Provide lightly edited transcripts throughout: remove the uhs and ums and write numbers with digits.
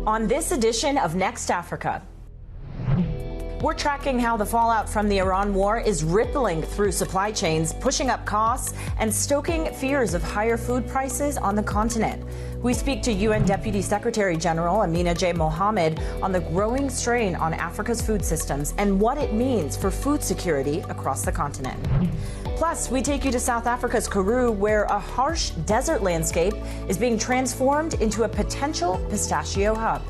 On this edition of Next Africa, we're tracking how the fallout from the Iran war is rippling through supply chains, pushing up costs and stoking fears of higher food prices on the continent. We speak to UN Deputy Secretary General Amina J Mohammed on the growing strain on Africa's food systems and what it means for food security across the continent. Plus, we take you to South Africa's Karoo, where a harsh desert landscape is being transformed into a potential pistachio hub.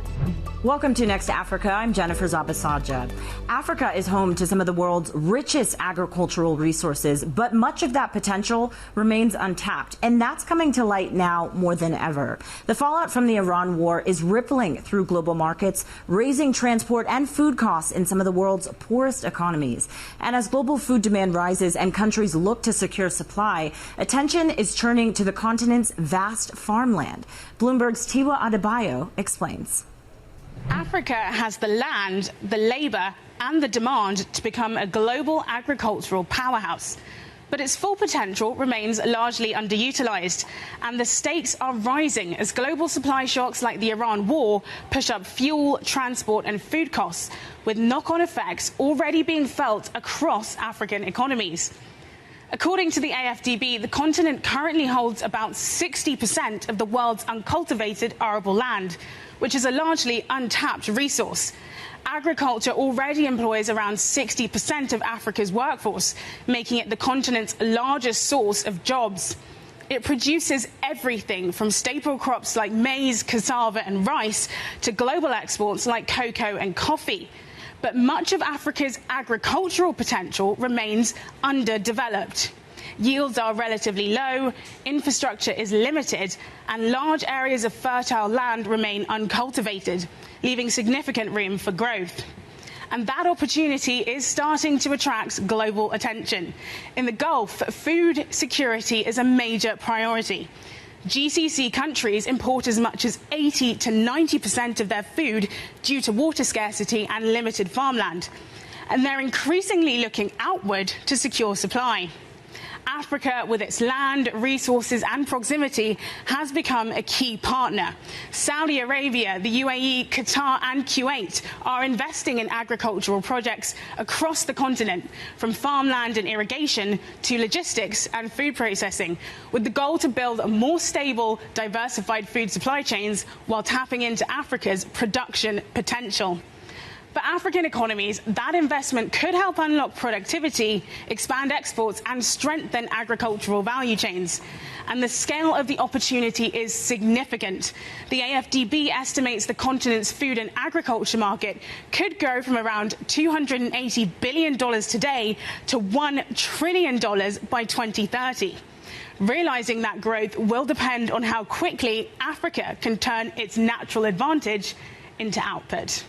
Welcome to Next Africa. I'm Jennifer Zabasajja. Africa is home to some of the world's richest agricultural resources, but much of that potential remains untapped, and that's coming to light now more than ever. The fallout from the Iran war is rippling through global markets, raising transport and food costs in some of the world's poorest economies. And as global food demand rises and countries look to secure supply, attention is turning to the continent's vast farmland. Bloomberg's Tiwa Adebayo explains. Africa has the land, the labour and the demand to become a global agricultural powerhouse. But its full potential remains largely underutilised, and the stakes are rising as global supply shocks like the Iran war push up fuel, transport and food costs, with knock-on effects already being felt across African economies. According to the AFDB, the continent currently holds about 60% of the world's uncultivated arable land, which is a largely untapped resource. Agriculture already employs around 60% of Africa's workforce, making it the continent's largest source of jobs. It produces everything from staple crops like maize, cassava and rice to global exports like cocoa and coffee. But much of Africa's agricultural potential remains underdeveloped. Yields are relatively low, infrastructure is limited, and large areas of fertile land remain uncultivated, leaving significant room for growth. And that opportunity is starting to attract global attention. In the Gulf, food security is a major priority. GCC countries import as much as 80 to 90% of their food due to water scarcity and limited farmland. And they're increasingly looking outward to secure supply. Africa, with its land, resources and proximity, has become a key partner. Saudi Arabia, the UAE, Qatar and Kuwait are investing in agricultural projects across the continent, from farmland and irrigation to logistics and food processing, with the goal to build more stable, diversified food supply chains while tapping into Africa's production potential. For African economies, that investment could help unlock productivity, expand exports and strengthen agricultural value chains. And the scale of the opportunity is significant. The AFDB estimates the continent's food and agriculture market could grow from around $280 billion today to $1 trillion by 2030. Realising that growth will depend on how quickly Africa can turn its natural advantage into output.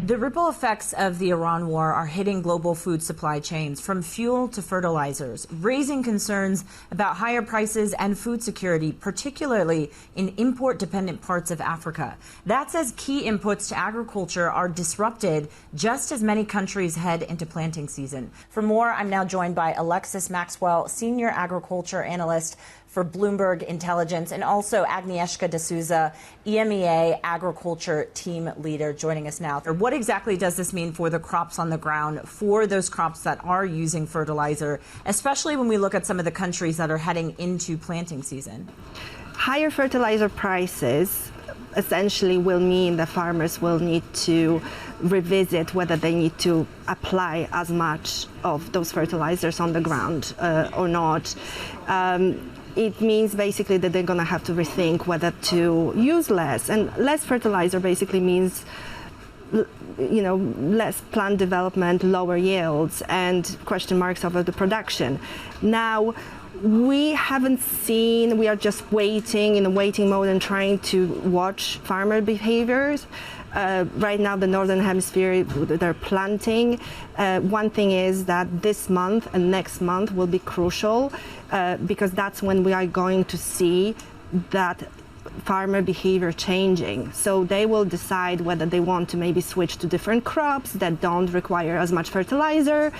The ripple effects of the Iran war are hitting global food supply chains, from fuel to fertilizers, raising concerns about higher prices and food security, particularly in import-dependent parts of Africa. That's as key inputs to agriculture are disrupted just as many countries head into planting season. For more, I'm now joined by Alexis Maxwell, Senior Agriculture Analyst for Bloomberg Intelligence, and also Agnieszka D'Souza, EMEA Agriculture Team Leader, joining us now. What exactly does this mean for the crops on the ground, for those crops that are using fertilizer, especially when we look at some of the countries that are heading into planting season? Higher fertilizer prices essentially will mean that farmers will need to revisit whether they need to apply as much of those fertilizers on the ground or not. It means basically that they're going to have to rethink whether to use less. And less fertilizer basically means, less plant development, lower yields, and question marks over the production. Now, we haven't seen, we are just waiting in a waiting mode and trying to watch farmer behaviors. Right now, the Northern Hemisphere, they're planting. One thing is that this month and next month will be crucial because that's when we are going to see that farmer behavior changing. So they will decide whether they want to maybe switch to different crops that don't require as much fertilizer,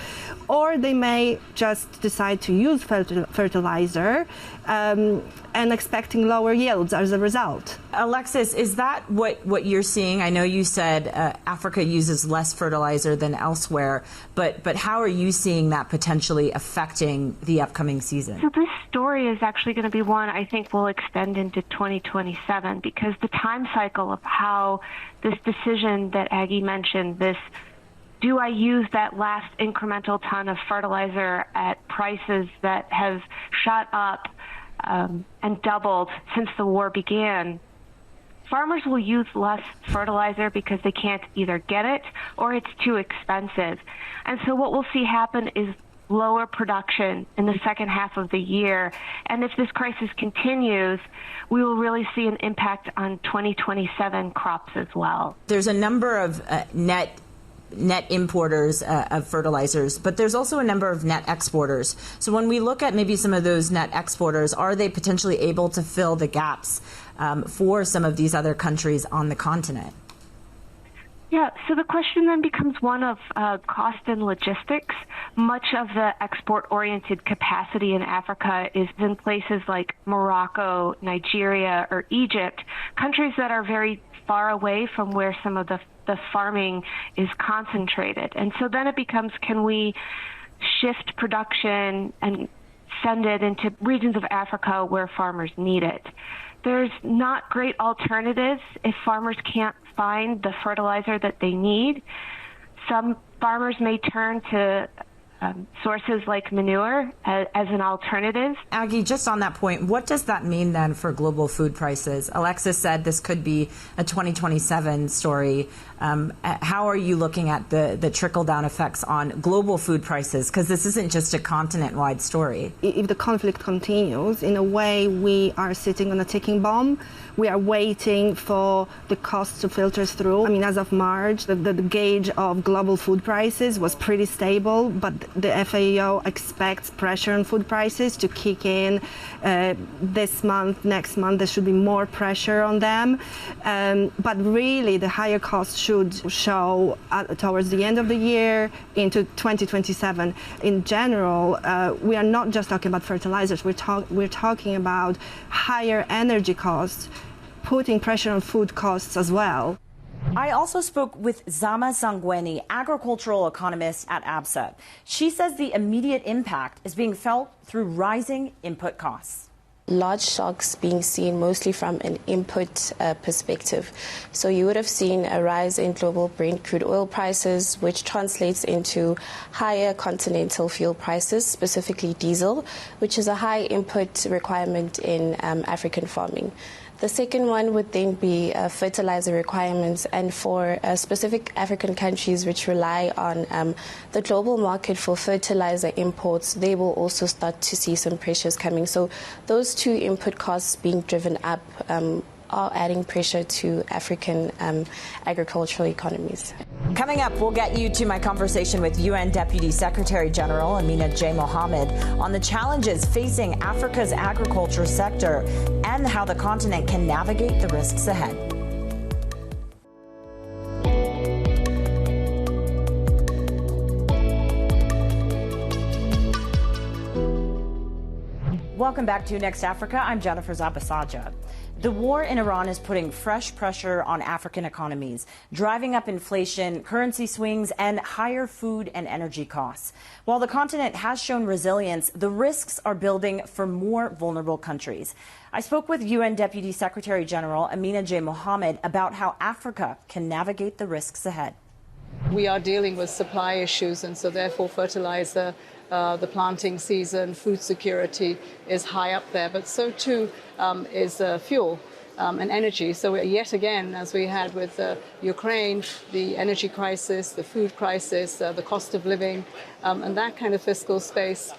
or they may just decide to use fertilizer and expecting lower yields as a result. Alexis, is that what you're seeing? I know you said Africa uses less fertilizer than elsewhere, but how are you seeing that potentially affecting the upcoming season? So this story is actually going to be one I think will extend into 2027, because the time cycle of how this decision that Aggie mentioned, this do I use that last incremental ton of fertilizer at prices that have shot up and doubled since the war began? Farmers will use less fertilizer because they can't either get it or it's too expensive. And so what we'll see happen is lower production in the second half of the year. And if this crisis continues, we will really see an impact on 2027 crops as well. There's a number of net importers of fertilizers, but there's also a number of net exporters. So when we look at maybe some of those net exporters, are they potentially able to fill the gaps for some of these other countries on the continent? Yeah, so the question then becomes one of cost and logistics. Much of the export-oriented capacity in Africa is in places like Morocco, Nigeria, or Egypt, countries that are very far away from where some of the farming is concentrated. And so then it becomes, can we shift production and send it into regions of Africa where farmers need it? There's not great alternatives if farmers can't find the fertilizer that they need. Some farmers may turn to sources like manure as an alternative. Aggie, just on that point, what does that mean then for global food prices? Alexis said this could be a 2027 story. How are you looking at the trickle-down effects on global food prices? Because this isn't just a continent-wide story. If the conflict continues, in a way, we are sitting on a ticking bomb. We are waiting for the costs to filter through. I mean, as of March, the gauge of global food prices was pretty stable, but the FAO expects pressure on food prices to kick in this month, next month. There should be more pressure on them. But really, the higher costs should show towards the end of the year into 2027. In general, we are not just talking about fertilizers. We're talking about higher energy costs, putting pressure on food costs as well. I also spoke with Zama Sangweni, agricultural economist at Absa. She says the immediate impact is being felt through rising input costs. Large shocks being seen mostly from an input perspective. So you would have seen a rise in global Brent crude oil prices, which translates into higher continental fuel prices, specifically diesel, which is a high input requirement in African farming. The second one would then be fertilizer requirements, and for specific African countries which rely on the global market for fertilizer imports, they will also start to see some pressures coming. So those two input costs being driven up are adding pressure to African agricultural economies. Coming up, we'll get you to my conversation with UN Deputy Secretary General Amina J Mohammed on the challenges facing Africa's agriculture sector and how the continent can navigate the risks ahead. Welcome back to Next Africa. I'm Jennifer Zabasajja. The war in Iran is putting fresh pressure on African economies, driving up inflation, currency swings, and higher food and energy costs. While the continent has shown resilience, the risks are building for more vulnerable countries. I spoke with UN Deputy Secretary General Amina J Mohammed about how Africa can navigate the risks ahead. We are dealing with supply issues, and so therefore fertilizer, the planting season, food security is high up there, but so too is fuel and energy. So yet again, as we had with Ukraine, the energy crisis, the food crisis, the cost of living, and that kind of fiscal space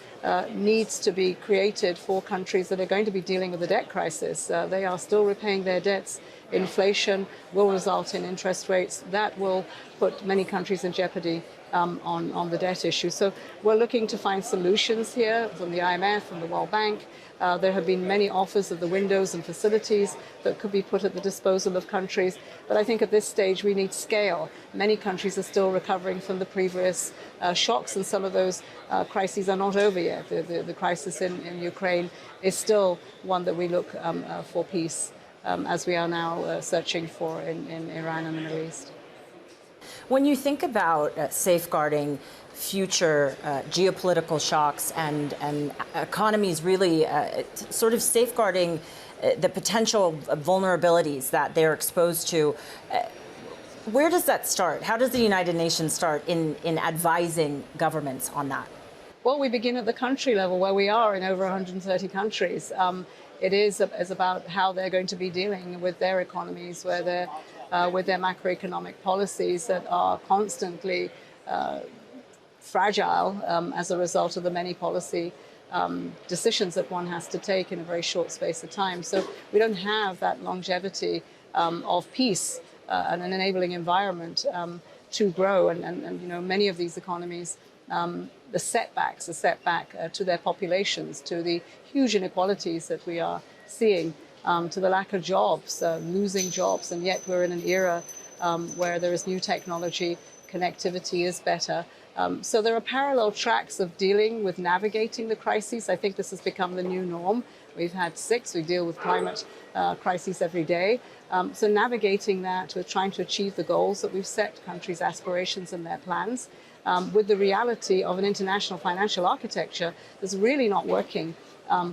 needs to be created for countries that are going to be dealing with the debt crisis. They are still repaying their debts inflation will result in interest rates that will put many countries in jeopardy on the debt issue. So we're looking to find solutions here from the IMF, from the World Bank. There have been many offers of the windows and facilities that could be put at the disposal of countries. But I think at this stage we need scale. Many countries are still recovering from the previous shocks, and some of those crises are not over yet. The crisis in Ukraine is still one that we look for peace, as we are now searching for in Iran and the Middle East. When you think about safeguarding future geopolitical shocks and economies really sort of safeguarding the potential vulnerabilities that they're exposed to, where does that start? How does the United Nations start in advising governments on that? Well, we begin at the country level, where we are in over 130 countries. It is about how they're going to be dealing with their economies, with their macroeconomic policies that are constantly fragile as a result of the many policy decisions that one has to take in a very short space of time. So we don't have that longevity of peace and an enabling environment to grow. And you know, many of these economies, the setback to their populations, to the huge inequalities that we are seeing, to the lack of jobs, losing jobs, and yet we're in an era where there is new technology, connectivity is better. So there are parallel tracks of dealing with navigating the crises. I think this has become the new norm. We've had 6, we deal with climate crises every day. So navigating that, we're trying to achieve the goals that we've set, countries' aspirations and their plans, with the reality of an international financial architecture that's really not working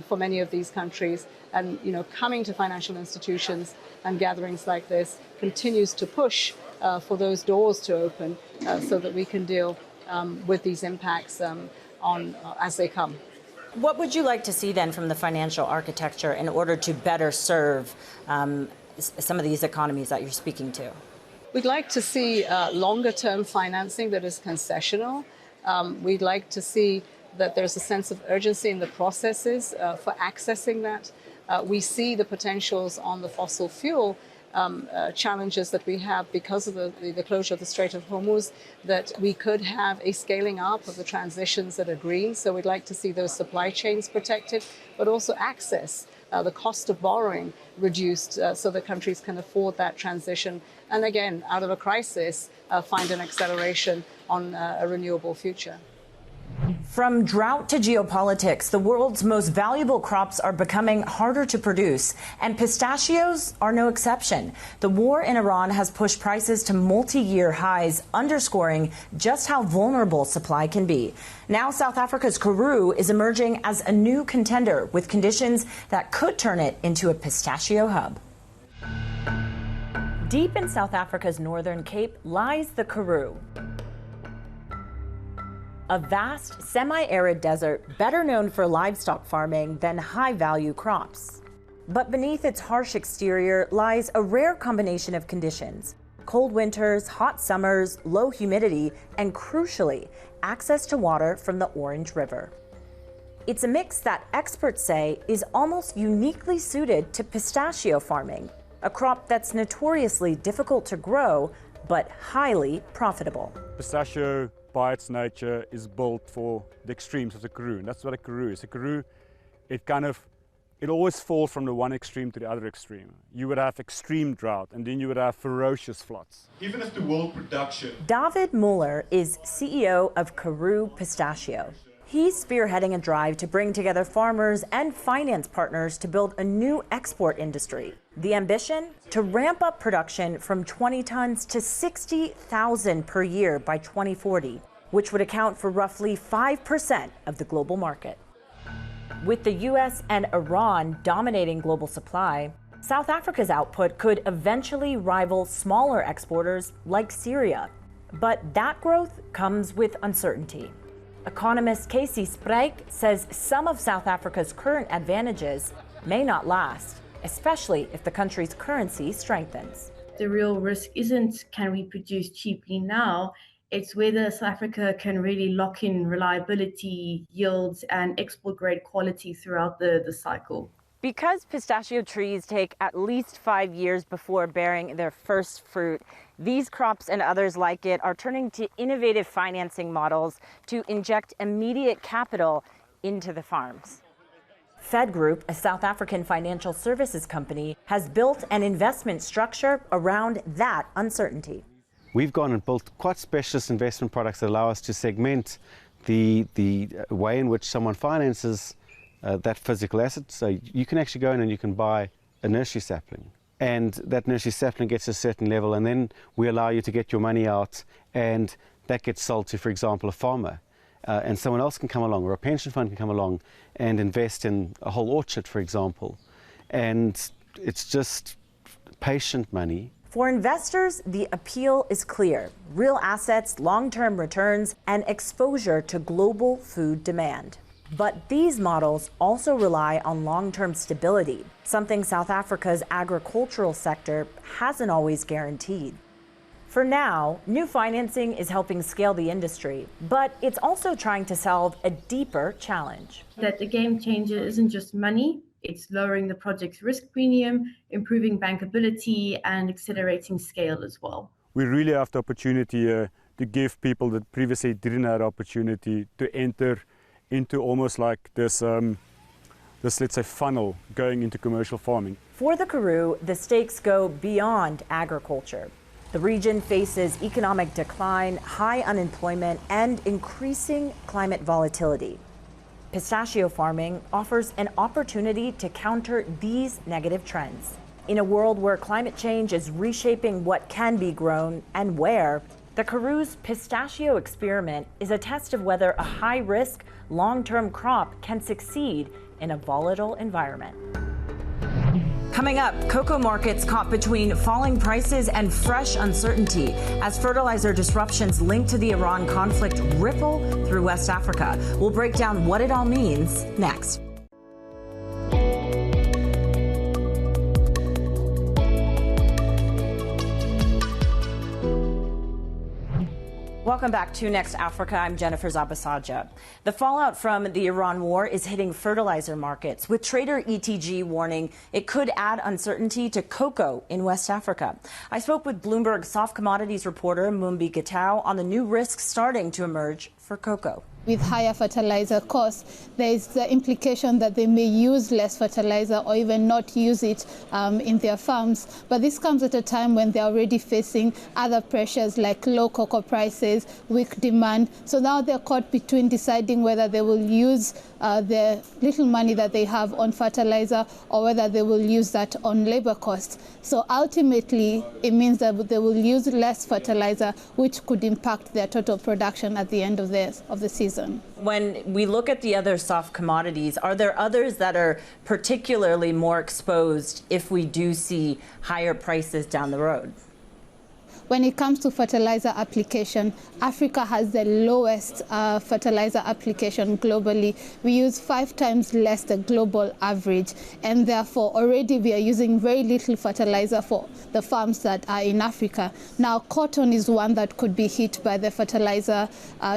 for many of these countries. And you know, coming to financial institutions and gatherings like this continues to push for those doors to open so that we can deal with these impacts as they come. What would you like to see then from the financial architecture in order to better serve some of these economies that you're speaking to? We'd like to see longer-term financing that is concessional. We'd like to see that there's a sense of urgency in the processes for accessing that. We see the potentials on the fossil fuel challenges that we have because of the closure of the Strait of Hormuz, that we could have a scaling up of the transitions that are green. So we'd like to see those supply chains protected, but also access, the cost of borrowing reduced so that countries can afford that transition. And again, out of a crisis, find an acceleration on a renewable future. From drought to geopolitics, the world's most valuable crops are becoming harder to produce, and pistachios are no exception. The war in Iran has pushed prices to multi-year highs, underscoring just how vulnerable supply can be. Now South Africa's Karoo is emerging as a new contender with conditions that could turn it into a pistachio hub. Deep in South Africa's northern Cape lies the Karoo, a vast, semi-arid desert better known for livestock farming than high-value crops. But beneath its harsh exterior lies a rare combination of conditions: cold winters, hot summers, low humidity, and crucially, access to water from the Orange River. It's a mix that experts say is almost uniquely suited to pistachio farming, a crop that's notoriously difficult to grow, but highly profitable. Pistachio, by its nature, is built for the extremes of the Karoo, and that's what a Karoo is. A Karoo, it always falls from the one extreme to the other extreme. You would have extreme drought, and then you would have ferocious floods. Even if the world production... David Muller is CEO of Karoo Pistachio. He's spearheading a drive to bring together farmers and finance partners to build a new export industry. The ambition? To ramp up production from 20 tons to 60,000 per year by 2040, which would account for roughly 5% of the global market. With the US and Iran dominating global supply, South Africa's output could eventually rival smaller exporters like Syria. But that growth comes with uncertainty. Economist Casey Sprague says some of South Africa's current advantages may not last, especially if the country's currency strengthens. The real risk isn't can we produce cheaply now, it's whether South Africa can really lock in reliability, yields, and export grade quality throughout the cycle. Because pistachio trees take at least 5 years before bearing their first fruit, these crops and others like it are turning to innovative financing models to inject immediate capital into the farms. Fed Group, a South African financial services company, has built an investment structure around that uncertainty. We've gone and built quite specialist investment products that allow us to segment the way in which someone finances that physical asset. So you can actually go in and you can buy a nursery sapling, and that nursery sapling gets a certain level, and then we allow you to get your money out, and that gets sold to, for example, a farmer. And someone else can come along, or a pension fund can come along and invest in a whole orchard, for example. And it's just patient money. For investors, the appeal is clear: real assets, long-term returns, and exposure to global food demand. But these models also rely on long-term stability, something South Africa's agricultural sector hasn't always guaranteed. For now, new financing is helping scale the industry, but it's also trying to solve a deeper challenge. That the game changer isn't just money, it's lowering the project's risk premium, improving bankability, and accelerating scale as well. We really have the opportunity to give people that previously didn't have the opportunity to enter into almost like this, let's say, funnel going into commercial farming. For the Karoo, the stakes go beyond agriculture. The region faces economic decline, high unemployment, and increasing climate volatility. Pistachio farming offers an opportunity to counter these negative trends. In a world where climate change is reshaping what can be grown and where, the Karoo's pistachio experiment is a test of whether a high-risk, long-term crop can succeed in a volatile environment. Coming up, cocoa markets caught between falling prices and fresh uncertainty as fertilizer disruptions linked to the Iran conflict ripple through West Africa. We'll break down what it all means next. Welcome back to Next Africa. I'm Jennifer Zabasajja. The fallout from the Iran war is hitting fertilizer markets, with trader ETG warning it could add uncertainty to cocoa in West Africa. I spoke with Bloomberg soft commodities reporter Mumbi Gitau on the new risks starting to emerge for cocoa. With higher fertilizer costs, there is the implication that they may use less fertilizer or even not use it in their farms. But this comes at a time when they're already facing other pressures like low cocoa prices, weak demand. So now they're caught between deciding whether they will use the little money that they have on fertilizer or whether they will use that on labor costs. So ultimately, it means that they will use less fertilizer, which could impact their total production at the end of the season. When we look at the other soft commodities, are there others that are particularly more exposed if we do see higher prices down the road? When it comes to fertilizer application, Africa has the lowest fertilizer application globally. We use 5 times less the global average, and therefore already we are using very little fertilizer for the farms that are in Africa. Now, cotton is one that could be hit by the fertilizer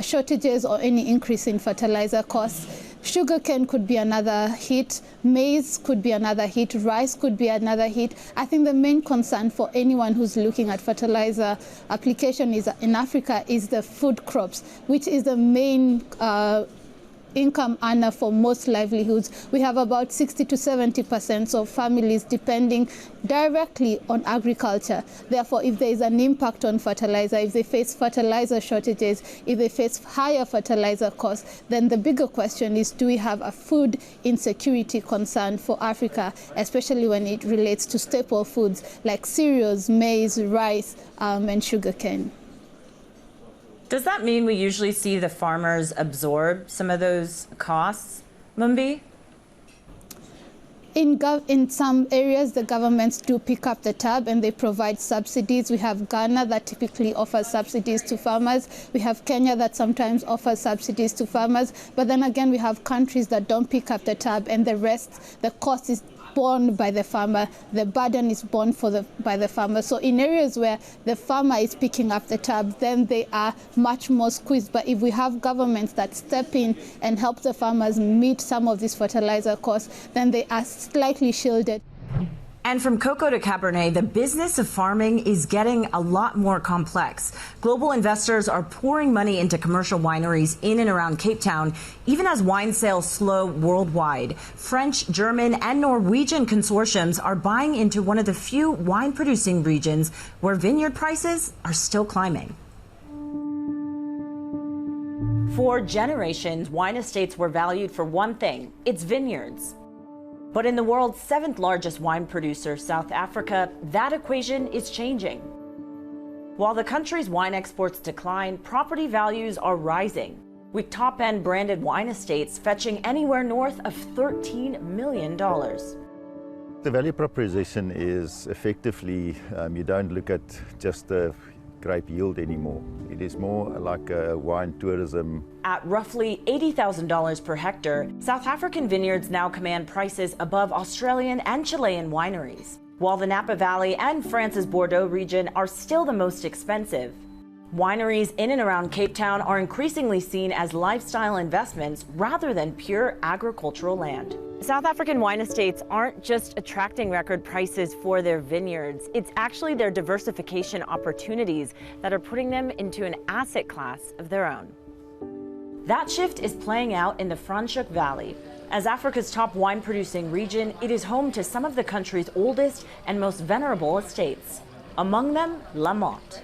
shortages or any increase in fertilizer costs. Sugarcane could be another hit, maize could be another hit, rice could be another hit. I think the main concern for anyone who's looking at fertilizer application in Africa is the food crops, which is the main income earner for most livelihoods. We have about 60 to 70% of families depending directly on agriculture. Therefore, if there is an impact on fertilizer, if they face fertilizer shortages, if they face higher fertilizer costs, then the bigger question is, do we have a food insecurity concern for Africa, especially when it relates to staple foods like cereals, maize, rice, and sugarcane? Does that mean we usually see the farmers absorb some of those costs, Mumbi? In some areas, the governments do pick up the tab and they provide subsidies. We have Ghana that typically offers subsidies to farmers. We have Kenya that sometimes offers subsidies to farmers. But then again, we have countries that don't pick up the tab, and the rest, the cost is borne by the farmer, the burden is borne by the farmer. So in areas where the farmer is picking up the tab, then they are much more squeezed. But if we have governments that step in and help the farmers meet some of these fertilizer costs, then they are slightly shielded. And from cocoa to Cabernet, the business of farming is getting a lot more complex. Global investors are pouring money into commercial wineries in and around Cape Town, even as wine sales slow worldwide. French, German, and Norwegian consortiums are buying into one of the few wine-producing regions where vineyard prices are still climbing. For generations, wine estates were valued for one thing: its vineyards. But in the world's 7th largest wine producer, South Africa, that equation is changing. While the country's wine exports decline, property values are rising, with top-end branded wine estates fetching anywhere north of $13 million. The value proposition is effectively, you don't look at just the grape yield anymore. It is more like a wine tourism. At roughly $80,000 per hectare, South African vineyards now command prices above Australian and Chilean wineries, while the Napa Valley and France's Bordeaux region are still the most expensive. Wineries in and around Cape Town are increasingly seen as lifestyle investments rather than pure agricultural land. South African wine estates aren't just attracting record prices for their vineyards, it's actually their diversification opportunities that are putting them into an asset class of their own. That shift is playing out in the Franschhoek Valley. As Africa's top wine-producing region, it is home to some of the country's oldest and most venerable estates. Among them, Lamont.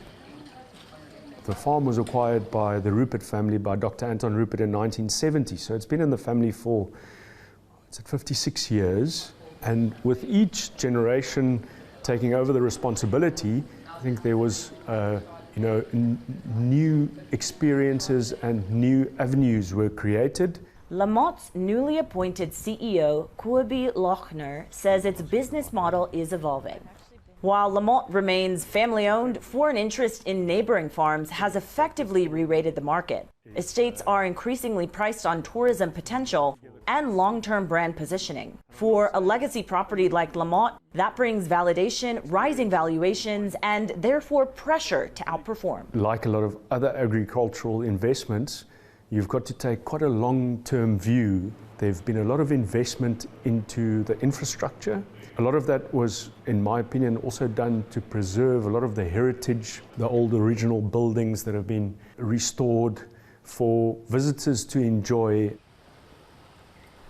The farm was acquired by the Rupert family, by Dr. Anton Rupert in 1970. So it's been in the family for 56 years. And with each generation taking over the responsibility, I think there was new experiences and new avenues were created. Lamont's newly appointed CEO, Kobie Lochner, says its business model is evolving. While Lamont remains family-owned, foreign interest in neighboring farms has effectively re-rated the market. Estates are increasingly priced on tourism potential and long-term brand positioning. For a legacy property like Lamont, that brings validation, rising valuations, and therefore pressure to outperform. Like a lot of other agricultural investments, you've got to take quite a long-term view. There've been a lot of investment into the infrastructure. A lot of that was, in my opinion, also done to preserve a lot of the heritage, the old original buildings that have been restored for visitors to enjoy.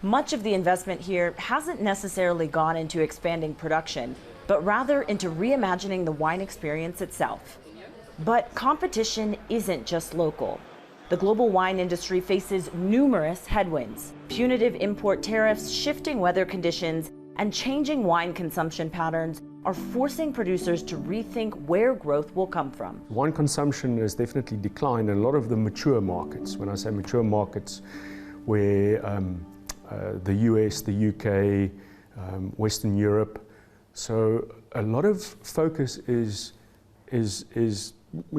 Much of the investment here hasn't necessarily gone into expanding production, but rather into reimagining the wine experience itself. But competition isn't just local. The global wine industry faces numerous headwinds: punitive import tariffs, shifting weather conditions, and changing wine consumption patterns are forcing producers to rethink where growth will come from. Wine consumption has definitely declined in a lot of the mature markets. When I say mature markets, where the US, the UK, Western Europe. So a lot of focus is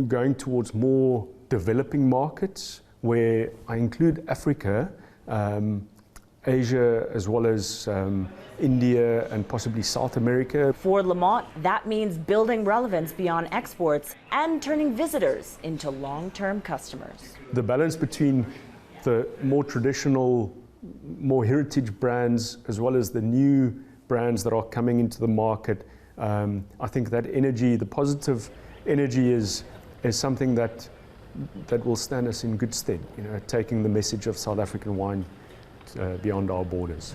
going towards more developing markets, where I include Africa, Asia, as well as India and possibly South America. For Lamont, that means building relevance beyond exports and turning visitors into long-term customers. The balance between the more traditional, more heritage brands, as well as the new brands that are coming into the market, I think that energy, the positive energy, is something that will stand us in good stead, taking the message of South African wine beyond our borders.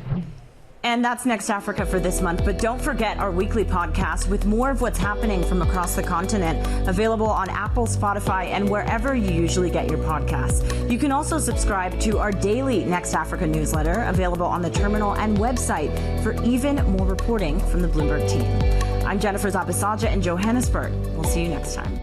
And that's Next Africa for this month. But don't forget our weekly podcast with more of what's happening from across the continent, available on Apple, Spotify, and wherever you usually get your podcasts. You can also subscribe to our daily Next Africa newsletter, available on the terminal and website, for even more reporting from the Bloomberg team. I'm Jennifer Zabasajja in Johannesburg. We'll see you next time.